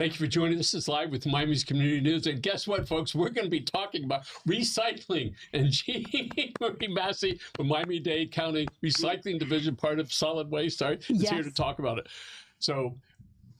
Thank you for joining us. This is Live with Miami's Community News. And guess what, folks? We're going to be talking about recycling. And Jeanmarie Massa from Miami-Dade County Recycling Division, part of Solid Waste, is here to talk about it. So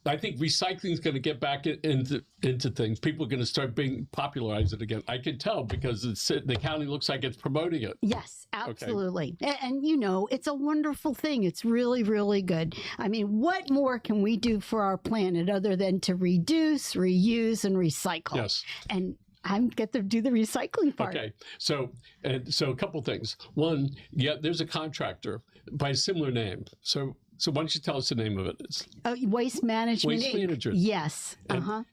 I think recycling is going to get back into things. People are going to start popularizing it again. I can tell because the county looks like it's promoting it. Yes, absolutely. Okay. And you know, it's a wonderful thing. It's really, really good. I mean, what more can we do for our planet other than to reduce, reuse, and recycle? Yes. And I get to do the recycling part. Okay, so a couple things. One, there's a contractor by a similar name. So why don't you tell us the name of it? Waste Management. Waste Management. Yes.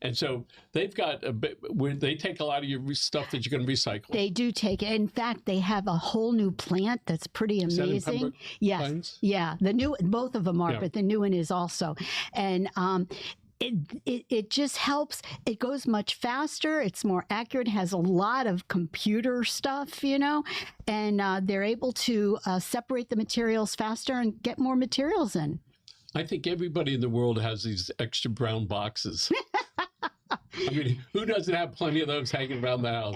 And so they've got they take a lot of your stuff that you're going to recycle. They do take it. In fact, they have a whole new plant that's pretty amazing. Is that in yes. Pines? Yeah. Both of them are, but the new one is also. And it just helps. It goes much faster. It's more accurate. Has a lot of computer stuff, you know, and they're able to separate the materials faster and get more materials in. I think everybody in the world has these extra brown boxes. I mean, who doesn't have plenty of those hanging around the house?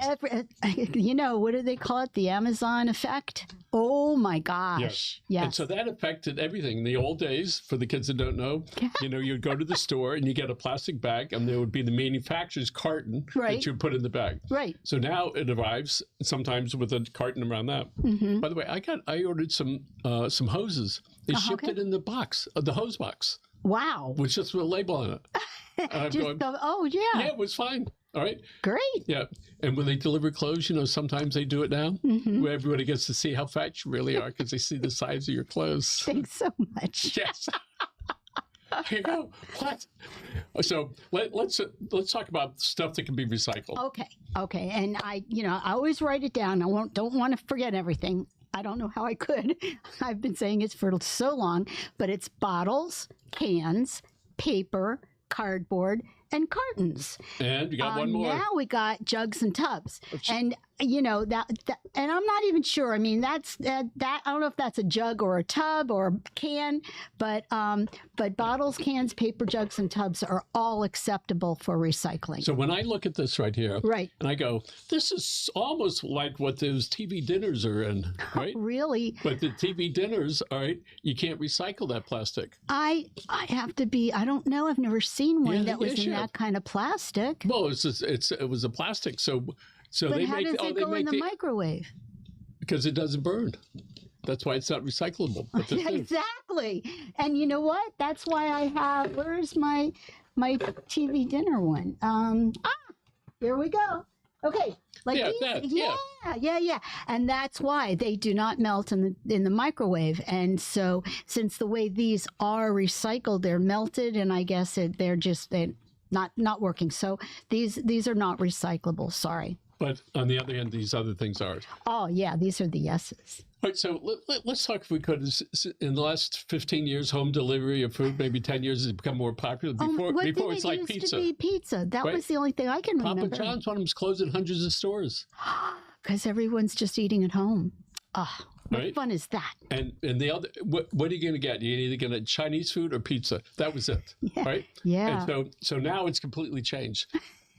You know, what do they call it? The Amazon effect? Oh, my gosh. Yes. And so that affected everything. In the old days, for the kids that don't know, you know, you'd go to the store and you get a plastic bag and there would be the manufacturer's carton that you put in the bag. Right. So now it arrives sometimes with a carton around that. By the way, I ordered some hoses. They shipped it in the box, the hose box. Wow. With just a label on it. Oh, yeah. Yeah, it was fine. All right. Great. Yeah. And when they deliver clothes, you know, sometimes they do it now where everybody gets to see how fat you really are because they see the size of your clothes. Thanks so much. Yes. Here you go. What? So let's talk about stuff that can be recycled. Okay. And I always write it down. Don't want to forget everything. I don't know how I could. I've been saying it for so long, but it's bottles, cans, paper, cardboard, and cartons. And you got one more. Now we got jugs and tubs. And you know that and I'm not even sure. I mean, that I don't know if that's a jug or a tub or a can, but bottles, cans, paper, jugs, and tubs are all acceptable for recycling. So when I look at this right here, and I go, this is almost like what those TV dinners are in, right? Really? But the TV dinners, all right, you can't recycle that plastic. I have to be. I don't know. I've never seen one that was in that kind of plastic. Well, it was a plastic. So but they how does it go in the microwave? Because it doesn't burn. That's why it's not recyclable. Exactly. And you know what? That's why I have. Where's my TV dinner one? Here we go. Okay. Yeah. And that's why they do not melt in the microwave. And so since the way these are recycled, they're melted, and I guess they're not working. So these are not recyclable. Sorry. But on the other hand, these other things are. Oh, yeah. These are the yeses. All right. So let's talk, if we could, in the last 15 years, home delivery of food, maybe 10 years, has become more popular. Before it's like pizza. Used to be pizza. That was the only thing I can remember. Papa John's, one of them's closing hundreds of stores. Because everyone's just eating at home. What fun is that? And the other, what are you going to get? You're either going to Chinese food or pizza. That was it, right? Yeah. And so now it's completely changed.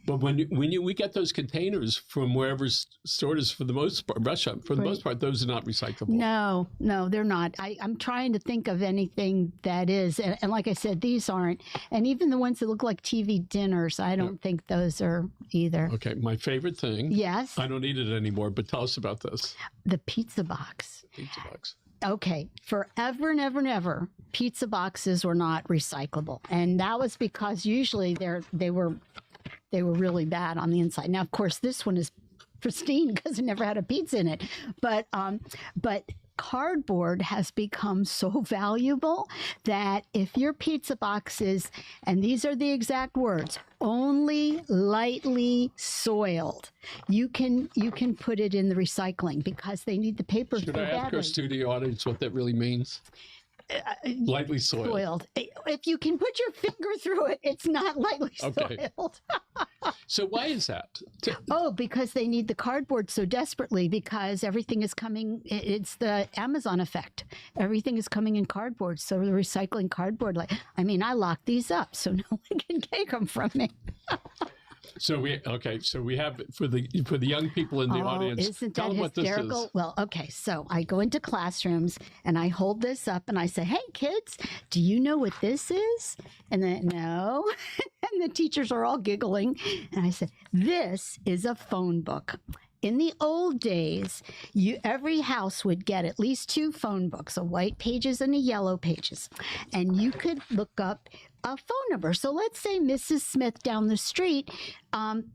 But when we get those containers from wherever's stored is, for the most part, restaurant, for the most part, those are not recyclable. No, they're not. I'm trying to think of anything that is. And like I said, these aren't. And even the ones that look like TV dinners, I don't think those are either. Okay, my favorite thing. Yes. I don't eat it anymore, but tell us about this. The pizza box. Pizza box. Okay, forever and ever and ever, pizza boxes were not recyclable. And that was because usually they were really bad on the inside. Now, of course, this one is pristine because it never had a pizza in it. But cardboard has become so valuable that if your pizza box is, and these are the exact words, only lightly soiled, you can put it in the recycling because they need the paper. Should I ask our studio audience what that really means? Lightly soiled. If you can put your finger through it, it's not lightly soiled. So why is that? Oh, because they need the cardboard so desperately, because everything is coming, it's the Amazon effect. Everything is coming in cardboard. So they're recycling cardboard. I lock these up so no one can take them from me. So we have for the young people in the audience. Isn't tell that them what this hysterical? is. Well, okay. So I go into classrooms and I hold this up and I say, "Hey, kids, do you know what this is?" And then no, and the teachers are all giggling. And I said, "This is a phone book." In the old days, every house would get at least 2 phone books, a white pages and a yellow pages, and you could look up a phone number. So let's say Mrs. Smith down the street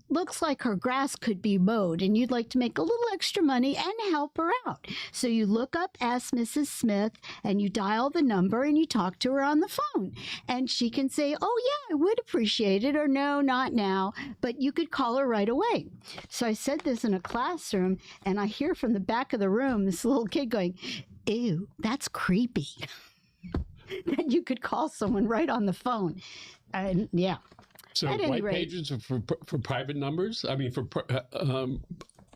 looks like her grass could be mowed, and you'd like to make a little extra money and help her out. So you look up Ask Mrs. Smith, and you dial the number, and you talk to her on the phone, and she can say, "Oh yeah, I would appreciate it," or "No, not now," but you could call her right away. So I said this in a classroom, and I hear from the back of the room this little kid going, "Ew, that's creepy." That you could call someone right on the phone. And yeah. So white pages are for private numbers. I mean, for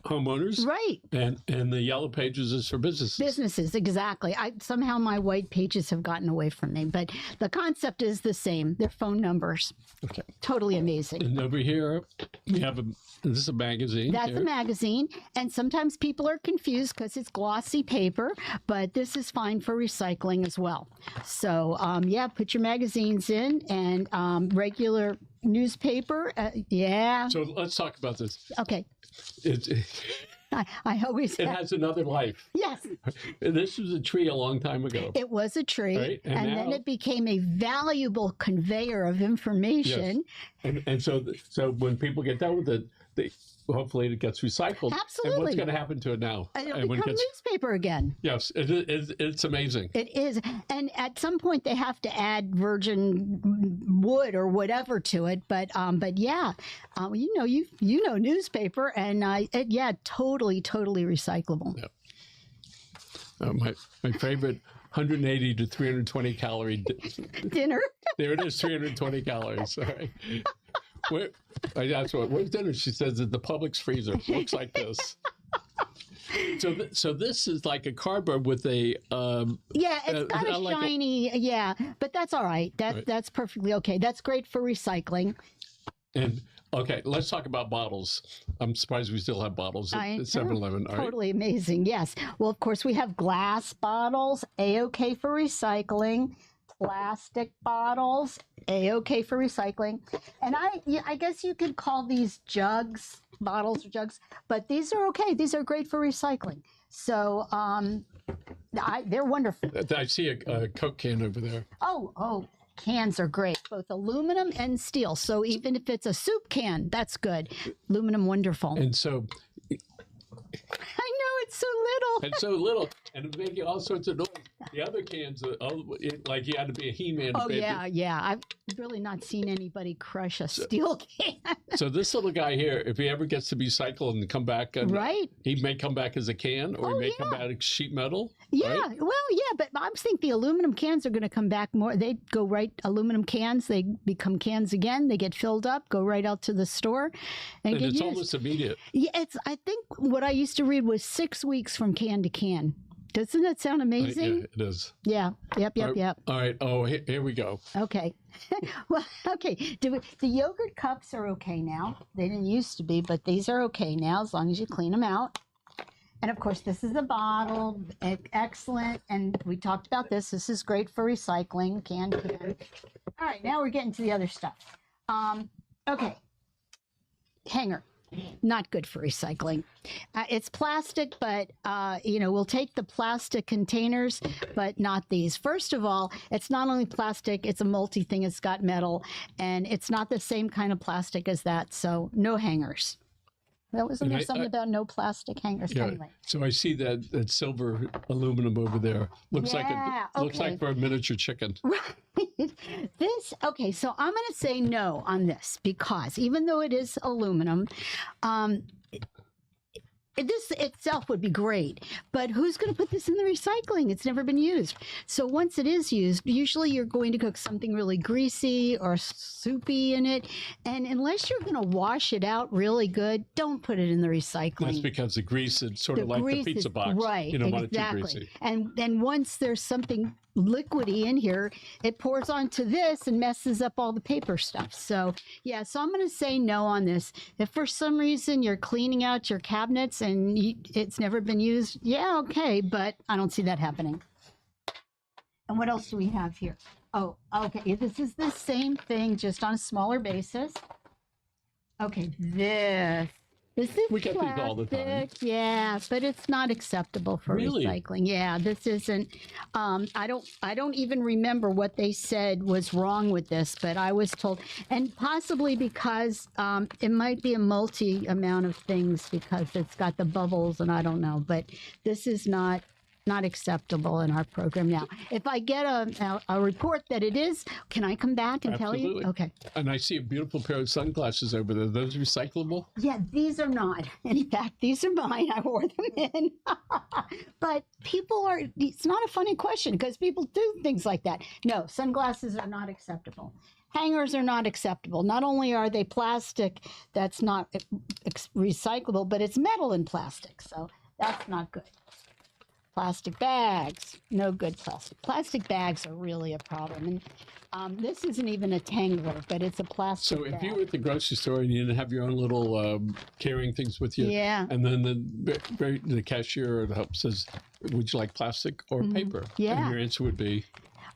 homeowners, right? And the yellow pages is for businesses. Businesses, exactly. Somehow my white pages have gotten away from me, but the concept is the same. They're phone numbers. Okay. Totally amazing. And over here we have this is a magazine. That's a magazine, and sometimes people are confused because it's glossy paper, but this is fine for recycling as well. So yeah, put your magazines in, and regular newspaper. Yeah. So let's talk about this. Okay. I always it has another life. Yes. This was a tree a long time ago. It was a tree, right? and now, then it became a valuable conveyor of information. Yes. And so when people get done with it, hopefully it gets recycled. Absolutely. And what's going to happen to it now? It'll become newspaper again. Yes, it's amazing. It is. And at some point they have to add virgin wood or whatever to it. But yeah, you know newspaper, and totally recyclable. Yeah. My favorite 180 to 320 calorie dinner. There it is, 320 calories. All right. Where's dinner? She says at the Publix freezer. Looks like this. So this is like a cardboard with a it's got a shiny but that's all right. That's perfectly okay. That's great for recycling. And okay, let's talk about bottles. I'm surprised we still have bottles at 7-Eleven. Totally amazing. Yes. Well, of course we have glass bottles, A-OK for recycling. Plastic bottles, A-OK for recycling. And I guess you could call these bottles or jugs, but these are okay. These are great for recycling. So they're wonderful. I see a Coke can over there. Oh, cans are great, both aluminum and steel. So even if it's a soup can, that's good. Aluminum, wonderful. And so... I know, it's so little. It's so little, and it's making all sorts of noise. The other cans, like you had to be a He-Man. Oh, baby. Yeah. I've really not seen anybody crush a steel can. So this little guy here, if he ever gets to be cycled and come back, right, he may come back as a can, or he may come back as sheet metal. Yeah, right? Well, yeah, but I think the aluminum cans are going to come back more. They go right, aluminum cans, they become cans again. They get filled up, go right out to the store, and get it's used. almost immediate. Yeah, I think what I used to read was 6 weeks from can to can. Doesn't that sound amazing? Yeah, it is. Yeah. Yep. All right. Oh, here we go. Okay. Well, okay. The yogurt cups are okay now. They didn't used to be, but these are okay now as long as you clean them out. And of course, this is the bottle. Excellent. And we talked about this. This is great for recycling. Can. All right. Now we're getting to the other stuff. Okay. Hanger. Not good for recycling. It's plastic, but, we'll take the plastic containers, but not these. First of all, it's not only plastic, it's a multi-thing. It's got metal, and it's not the same kind of plastic as that, so no hangers. Wasn't there something about no plastic hangers? Yeah. Anyway. So I see that silver aluminum over there. Looks like for a miniature chicken. Right. So I'm going to say no on this, because even though it is aluminum, this itself would be great, but who's going to put this in the recycling? It's never been used. So once it is used, usually you're going to cook something really greasy or soupy in it. And unless you're going to wash it out really good, don't put it in the recycling. That's because the grease is sort of like the pizza box. Right, you don't want it too exactly. greasy. And then once there's something liquidy in here, it pours onto this and messes up all the paper stuff. So yeah, so I'm going to say no on this. If for some reason you're cleaning out your cabinets and it's never been used, yeah, okay, but I don't see that happening. And what else do we have here? Oh, okay, this is the same thing, just on a smaller basis. Okay, this is we get plastic, these all the time. yeah, but it's not acceptable for Really? recycling. Yeah, this isn't. I don't even remember what they said was wrong with this, but I was told, and possibly because it might be a multi amount of things because it's got the bubbles, and I don't know. But this is not acceptable in our program now. If I get a report that it is, can I come back and tell you? Okay. And I see a beautiful pair of sunglasses over there. Are those recyclable? Yeah, these are not. In fact, these are mine. I wore them in. But it's not a funny question because people do things like that. No, sunglasses are not acceptable. Hangers are not acceptable. Not only are they plastic that's not recyclable, but it's metal and plastic. So that's not good. Plastic bags, no good plastic. Plastic bags are really a problem. And this isn't even a tangler, but it's a plastic So if bag. you were at the grocery store and you didn't have your own little carrying things with you, Yeah. and then the cashier or the help says, would you like plastic or paper? Yeah. And your answer would be?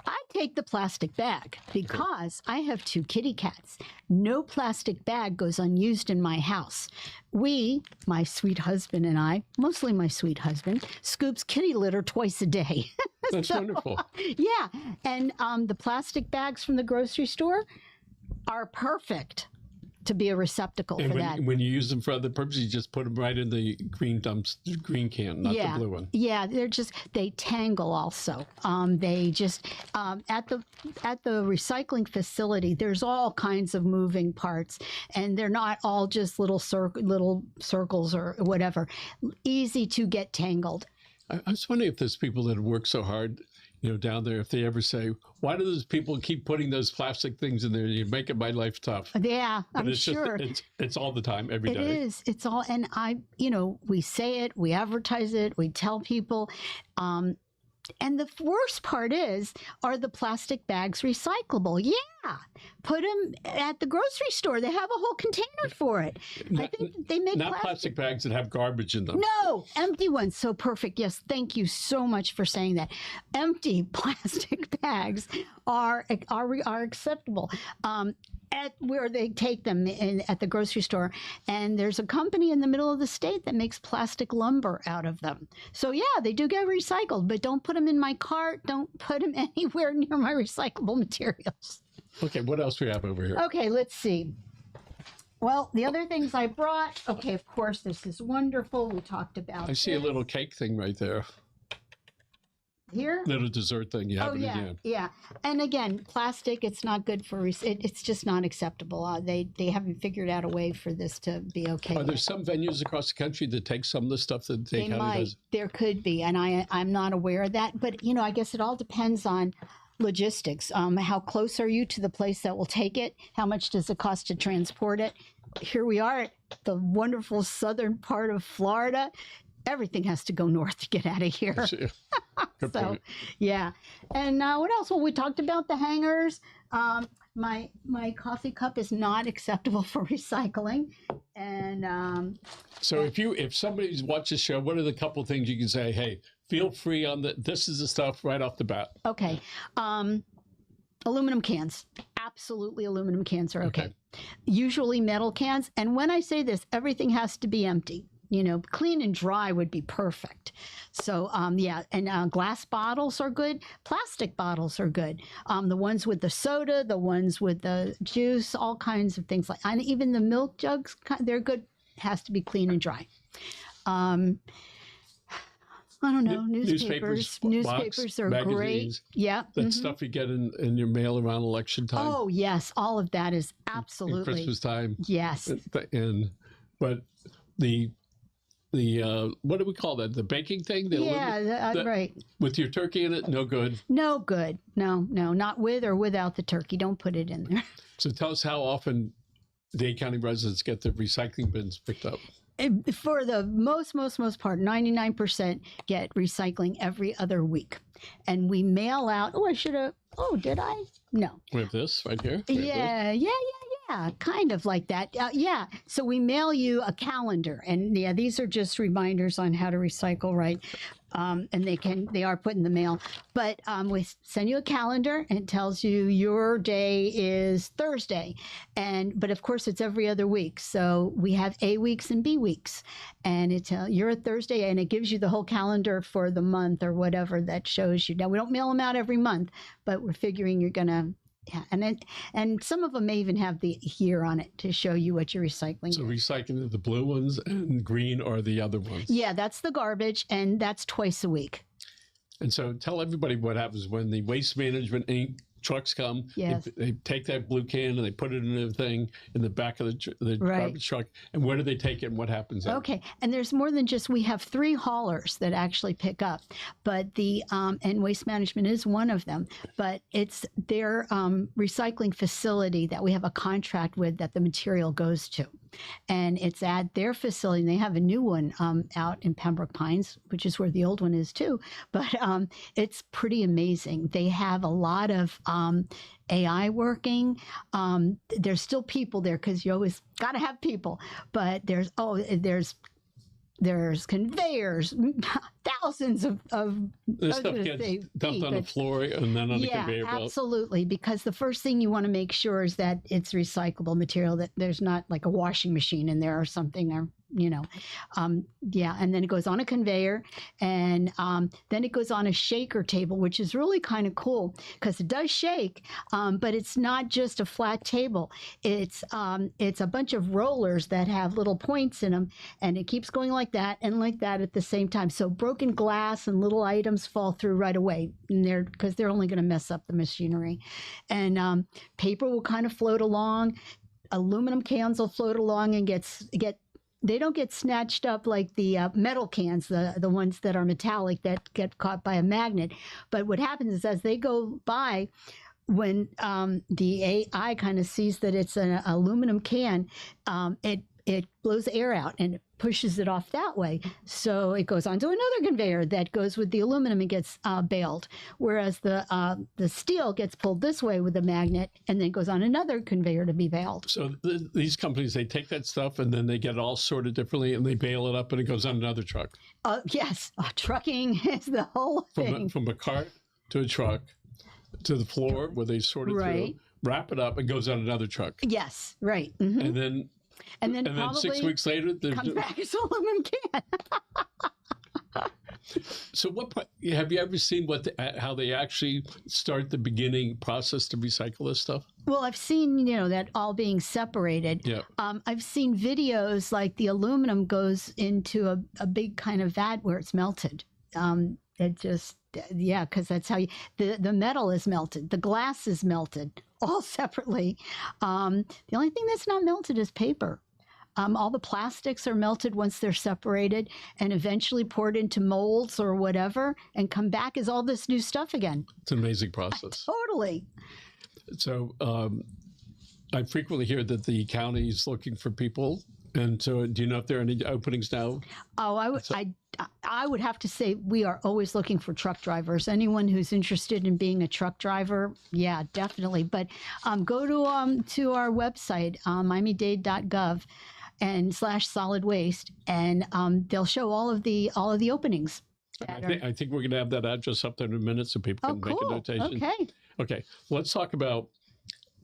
I take the plastic bag because I have 2 kitty cats. No plastic bag goes unused in my house. My sweet husband and I, mostly my sweet husband, scoops kitty litter twice a day. That's wonderful. Yeah. And the plastic bags from the grocery store are perfect to be a receptacle And for that. when you use them for other purposes, you just put them right in the green can, not the blue one. Yeah, they tangle also. They just at the recycling facility, there's all kinds of moving parts, and they're not all just little circles or whatever. Easy to get tangled. I was wondering if there's people that work so hard, down there, if they ever say, why do those people keep putting those plastic things in there? You're making my life tough. Yeah, I'm sure. It's all the time, every day. It is. It's all, and we say it, we advertise it, we tell people. And the worst part are the plastic bags recyclable? Yeah. Put them at the grocery store. They have a whole container for it. I think they make not plastic bags that have garbage in them. No, empty ones. So perfect. Yes, thank you so much for saying that. Empty plastic bags are acceptable. At where they take them at the grocery store, and there's a company in the middle of the state that makes plastic lumber out of them. So yeah, they do get recycled, but don't put them in my cart. Don't put them anywhere near my recyclable materials. Okay, what else do we have over here? Okay, let's see. Well, the other things I brought. Okay, of course, this is wonderful. We talked about. I see a little cake thing right there. Here? Little dessert thing you have in again. Yeah. And again, plastic, it's not good for, it's just not acceptable. They haven't figured out a way for this to be okay. Are there some venues across the country that take some of the stuff that Dade County does? There could be, and I'm not aware of that. But, I guess it all depends on logistics. How close are you to the place that will take it? How much does it cost to transport it? Here we are at the wonderful southern part of Florida. Everything has to go north to get out of here. Good So, point. yeah. And what else? Well, we talked about the hangers. My coffee cup is not acceptable for recycling. And so if somebody's watched the show, what are the couple things you can say? Hey, feel free on this is the stuff right off the bat. Okay. Aluminum cans. Absolutely, aluminum cans are okay. Usually metal cans. And when I say this, everything has to be empty. Clean and dry would be perfect. So, yeah, and glass bottles are good. Plastic bottles are good. The ones with the soda, the ones with the juice, all kinds of things and even the milk jugs, they're good. Has to be clean and dry. I don't know, newspapers are magazines, great. Yeah. That stuff you get in your mail around election time. Oh, yes. All of that is absolutely. Christmas time. Yes. But the what do we call that? The baking thing? Right. With your turkey in it, no good. No good. No, not with or without the turkey. Don't put it in there. So tell us how often Dade County residents get their recycling bins picked up. For the most part, 99% get recycling every other week. And we mail out, did I? No. We have this right here. Yeah, kind of like that. So we mail you a calendar, and these are just reminders on how to recycle, right? And they are put in the mail, but we send you a calendar and it tells you your day is Thursday, but of course it's every other week. So we have A weeks and B weeks, and you're a Thursday, and it gives you the whole calendar for the month or whatever that shows you. Now we don't mail them out every month, but we're figuring you're gonna. Yeah, and some of them may even have the year on it to show you what you're recycling. So recycling are the blue ones, and green are the other ones. Yeah, that's the garbage, and that's twice a week. And so tell everybody what happens when the Waste Management Inc. trucks come. Yes. They take that blue can and they put it in the thing in the back of the Right. garbage truck. And where do they take it and what happens then? Okay. And there's more than just, we have 3 haulers that actually pick up, but and Waste Management is one of them, but it's their recycling facility that we have a contract with that the material goes to. And it's at their facility. And they have a new one out in Pembroke Pines, which is where the old one is too. But it's pretty amazing. They have a lot of AI working. There's still people there because you always got to have people. But there's conveyors, thousands of this stuff gets dumped on the floor and then on the conveyor belt. Yeah, absolutely. Because the first thing you want to make sure is that it's recyclable material, that there's not like a washing machine in there or something, or and then it goes on a conveyor, and then it goes on a shaker table, which is really kind of cool because it does shake, but it's not just a flat table. It's a bunch of rollers that have little points in them, and it keeps going like that and like that at the same time. So broken glass and little items fall through right away, because they're only going to mess up the machinery, and paper will kind of float along. Aluminum cans will float along and they don't get snatched up like the metal cans, the ones that are metallic that get caught by a magnet. But what happens is as they go by, when the AI kind of sees that it's an aluminum can, it blows air out and it pushes it off that way. So it goes onto another conveyor that goes with the aluminum and gets baled, whereas the steel gets pulled this way with a magnet and then goes on another conveyor to be baled. So these companies, they take that stuff and then they get it all sorted differently and they bale it up and it goes on another truck. Yes, trucking is the whole thing. From a cart to a truck to the floor where they sort it through, wrap it up, and goes on another truck. Yes, right. Mm-hmm. And then probably 6 weeks later, comes back as aluminum can. So have you ever seen how they actually start the beginning process to recycle this stuff? Well, I've seen, that all being separated. Yeah. I've seen videos like the aluminum goes into a big kind of vat where it's melted. Because that's how the metal is melted. The glass is melted, all separately. The only thing that's not melted is paper. All the plastics are melted once they're separated and eventually poured into molds or whatever and come back as all this new stuff again. It's an amazing process. Totally. So I frequently hear that the county is looking for people. And so do you know if there are any openings now? Oh, I would have to say we are always looking for truck drivers. Anyone who's interested in being a truck driver, yeah, definitely. But go to our website, miamidade.gov /solid waste, and they'll show all of the openings. I think we're going to have that address up there in a minute so people can make a notation. Okay. Let's talk about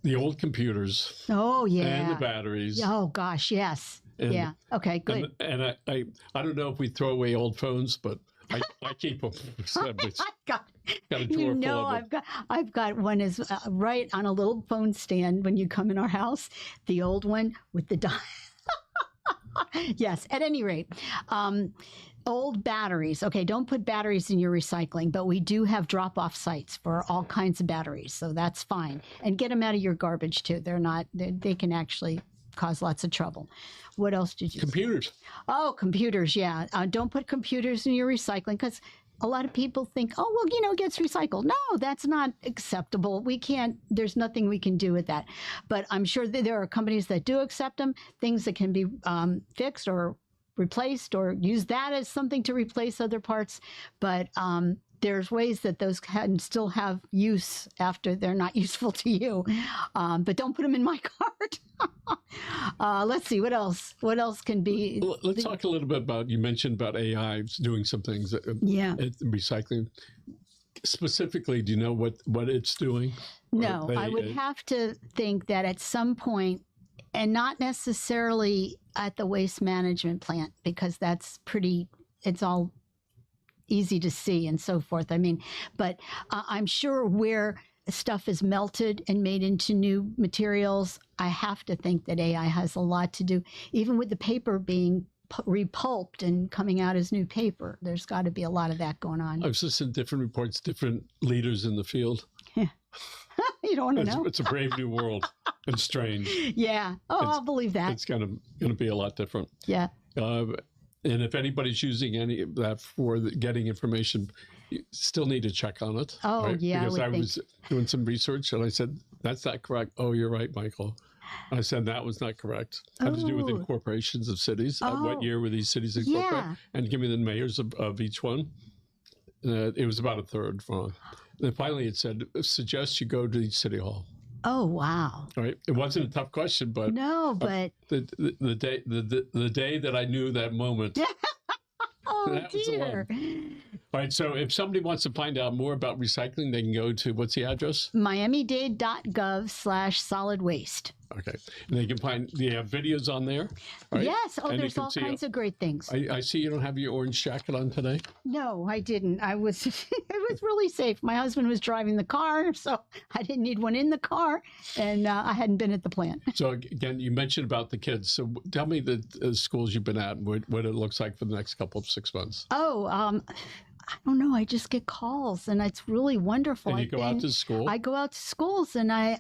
the old computers. Oh, yeah. And the batteries. Oh, gosh, yes. Yeah. Okay, good. And I don't know if we throw away old phones, but I keep them. Got a drawer full of them. I've got one is right on a little phone stand when you come in our house. The old one with the dial. Yes. At any rate, old batteries. Okay, don't put batteries in your recycling, but we do have drop-off sites for all kinds of batteries, so that's fine. And get them out of your garbage too. They can actually cause lots of trouble. What else did you Computers. say? Oh, computers, yeah. Don't put computers in your recycling because a lot of people think, oh, well, it gets recycled. No, that's not acceptable. We can't, there's nothing we can do with that. But I'm sure that there are companies that do accept them, things that can be fixed or replaced or use that as something to replace other parts. But there's ways that those can still have use after they're not useful to you. But don't put them in my cart. Let's see, what else? What else can be? Let's talk a little bit about, you mentioned about AI doing some things at recycling. Specifically, do you know what it's doing? No, I would have to think that at some point, and not necessarily at the waste management plant, because that's it's all easy to see and so forth. I mean, but I'm sure where stuff is melted and made into new materials, I have to think that AI has a lot to do, even with the paper being repulped and coming out as new paper. There's got to be a lot of that going on. I've listened to different reports, different leaders in the field. You don't want to know. It's a brave new world and strange. Yeah. I'll believe that. It's going to be a lot different. Yeah. And if anybody's using any of that for getting information, you still need to check on it. Oh, right? yeah. Because I was doing some research and I said, that's not correct. Oh, you're right, Michael. I said that was not correct. It had to do with incorporations of cities. What year were these cities incorporated? Yeah. And give me the mayors of each one. It was about a third wrong. And then finally it said, suggest you go to the city hall. Oh, wow. All right. It wasn't a tough question, but the day that I knew that moment. Oh, dear. All right. So if somebody wants to find out more about recycling, they can go to, what's the address? Miami-Dade.gov/solid waste. Okay. And they can they have videos on there? Right? Yes. Oh, and there's all kinds of great things. I see you don't have your orange jacket on today. No, I didn't. It was really safe. My husband was driving the car, so I didn't need one in the car, and I hadn't been at the plant. So again, you mentioned about the kids. So tell me the schools you've been at and what it looks like for the next couple of 6 months. Oh, I don't know. I just get calls, and it's really wonderful. And you go out to school? I go out to schools, and I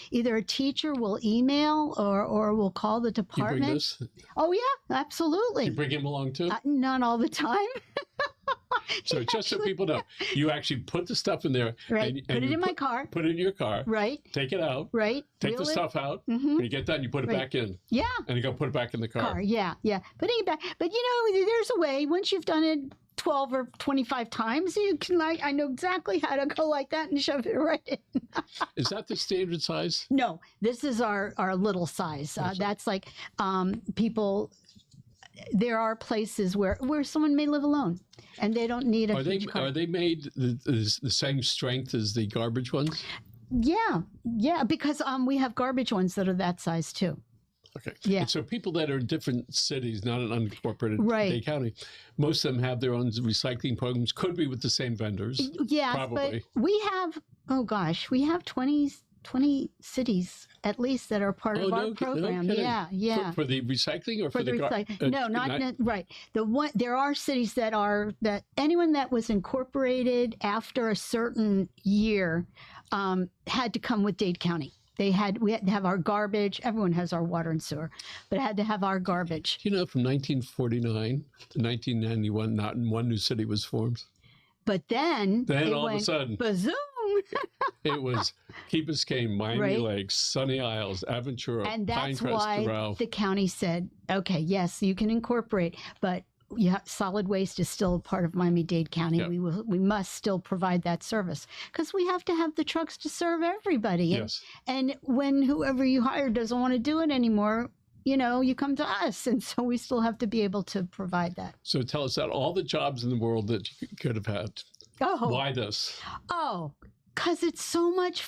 either a teacher will email or will call the department. You bring this? Oh, yeah, absolutely. You bring him along, too? Not all the time. So just so people know, you actually put the stuff in there. Right. Put it in my car. Put it in your car. Right. Take it out. Right. Take the stuff out. Mm-hmm. When you get done, you put it back in. Yeah. And you go put it back in the car. Yeah. Putting it back. But, there's a way. Once you've done it 12 or 25 times, you can I know exactly how to go like that and shove it right in. Is that the standard size? No, this is our little size. That's like people. There are places where someone may live alone and they don't need a huge car. Are they made the same strength as the garbage ones? Yeah, because we have garbage ones that are that size too. Okay. Yeah. And so people that are in different cities, not in unincorporated Dade County, most of them have their own recycling programs, could be with the same vendors. Yeah, probably. But we have, we have 20 cities at least that are part of our program. Yeah. For the recycling or for the recycling? No, not right. There are cities that anyone that was incorporated after a certain year had to come with Dade County. We had to have our garbage. Everyone has our water and sewer, but it had to have our garbage. From 1949 to 1991, not one new city was formed. But then all of a sudden, bazoom! It was Key Biscayne, Miami Lakes, Sunny Isles, Aventura, and that's Pinecrest, why Doral. The county said, "Okay, yes, you can incorporate, but." Solid waste is still part of Miami-Dade County. Yep. We must still provide that service because we have to have the trucks to serve everybody. Yes. And when whoever you hire doesn't want to do it anymore, you come to us. And so we still have to be able to provide that. So tell us about all the jobs in the world that you could have had. Oh. Why this? Oh, because it's so much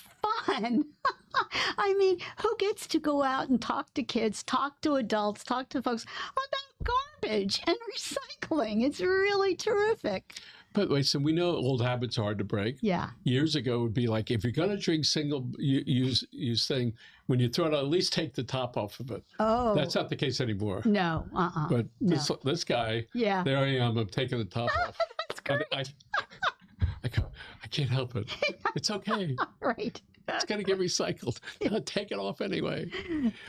fun. I mean, who gets to go out and talk to kids, talk to adults, talk to folks about garbage and recycling? It's really terrific. But wait, so we know old habits are hard to break. Yeah. Years ago, it would be like, if you're going to drink single-use thing, when you throw it out, at least take the top off of it. Oh. That's not the case anymore. No. But this guy, there I am, I'm taking the top off. That's great. I go, I can't help it. It's okay. Right. It's going to get recycled. Take it off anyway.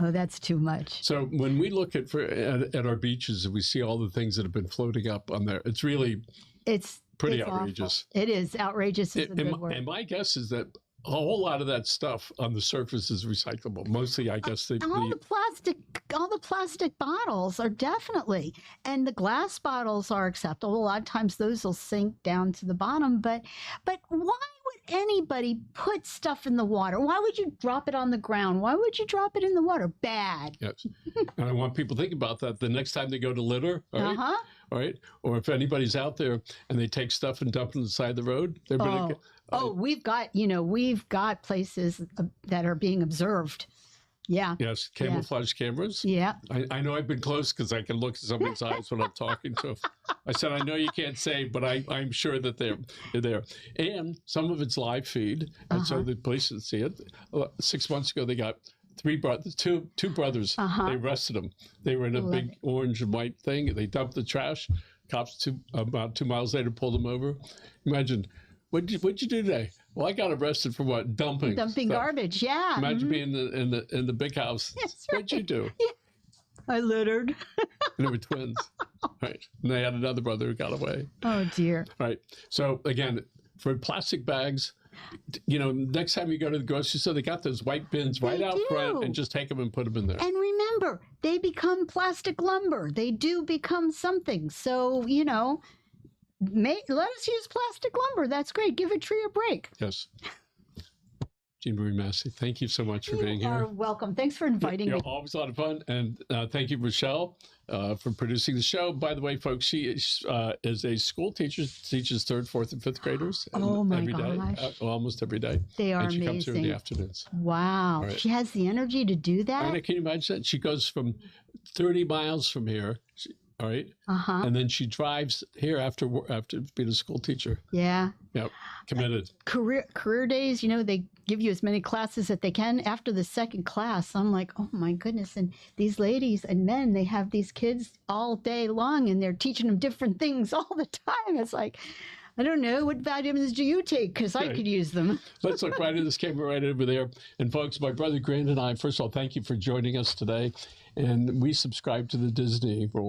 Oh, that's too much. So when we look at our beaches and we see all the things that have been floating up on there, it's really pretty outrageous. Awful. It is outrageous. Is a good word. And my guess is that a whole lot of that stuff on the surface is recyclable. Mostly, I guess all the plastic bottles are definitely, and the glass bottles are acceptable. A lot of times those will sink down to the bottom. But why would anybody put stuff in the water? Why would you drop it on the ground? Why would you drop it in the water? Bad. Yes, and I want people to think about that the next time they go to litter. All right? All right, or if anybody's out there and they take stuff and dump it on the side of the road, they're going to. We've got places that are being observed. Yeah. Yes, camouflage cameras. Yeah. I know I've been close because I can look at somebody's eyes when I'm talking to them. I said, I know you can't say, but I'm sure that they're there. And some of it's live feed, and so the police can see it. 6 months ago, they got two brothers. They arrested them. They were in a big orange and white thing. They dumped the trash. Cops about 2 miles later pulled them over. Imagine, what'd you do today? Well, I got arrested for what? Dumping garbage. Yeah. Imagine being in the big house. That's right. What'd you do? Yeah. I littered. And they were twins. Right. And they had another brother who got away. Oh dear. Right. So again, for plastic bags, next time you go to the grocery store, they got those white bins right out front, and just take them and put them in there. And remember, they become plastic lumber. They do become something. So, let us use plastic lumber. That's great. Give a tree a break. Yes. Jeanmarie Massa, thank you so much for being here. You are welcome. Thanks for inviting me. Always a lot of fun. And thank you, Rochelle, for producing the show. By the way, folks, she is a school teacher, teaches 3rd, 4th, and 5th graders. Oh, my every gosh. Day, almost every day. They are amazing. And she comes here in the afternoons. Wow. Right. She has the energy to do that? And can you imagine that? She goes from 30 miles from here. All right. And then she drives here after being a school teacher. Yeah. Yep. Committed. Career days, they give you as many classes that they can. After the second class, I'm like, oh my goodness. And these ladies and men, they have these kids all day long and they're teaching them different things all the time. It's like, I don't know, what vitamins do you take? Because I could use them. Let's look right at this camera right over there. And folks, my brother Grant and I, first of all, thank you for joining us today. And we subscribe to the Disney rule.